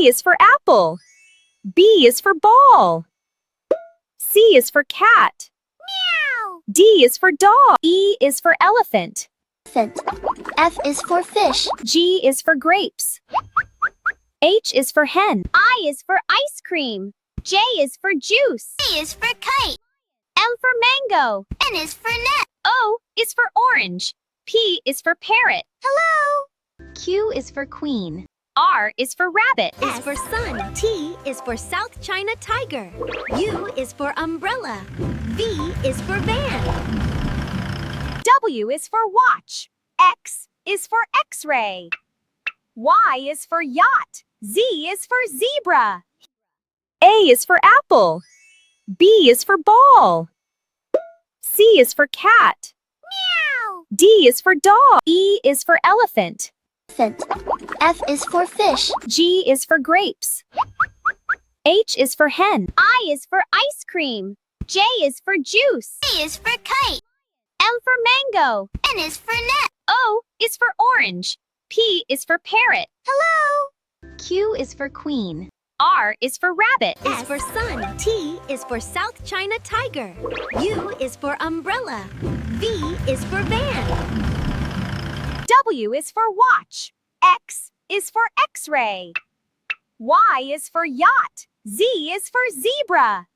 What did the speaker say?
is for apple. B is for ball. C is for cat. Meow. D is for dog. E is for elephant. F is for fish. G is for grapes. H is for hen. I is for ice cream. J is for juice. C is for kite. M for mango. N is for net. O is for orange. P is for parrot. Hello. Q is for queen. R is for rabbit. S is for sun. T is for South China tiger. U is for umbrella. V is for van. W is for watch. X is for X-ray. Y is for yacht. Z is for zebra. A is for apple. B is for ball. C is for cat. Meow. D is for dog. E is for elephant. F is for fish. G is for grapes. H is for hen. I is for ice cream. J is for juice. C is for kite. M for mango. N is for net. O is for orange. P is for parrot. Hello. Q is for queen. R is for rabbit. S is for sun. T is for South China tiger. U is for umbrella. V is for van. W is for watch. X is for X-ray. Y is for yacht. Z is for zebra.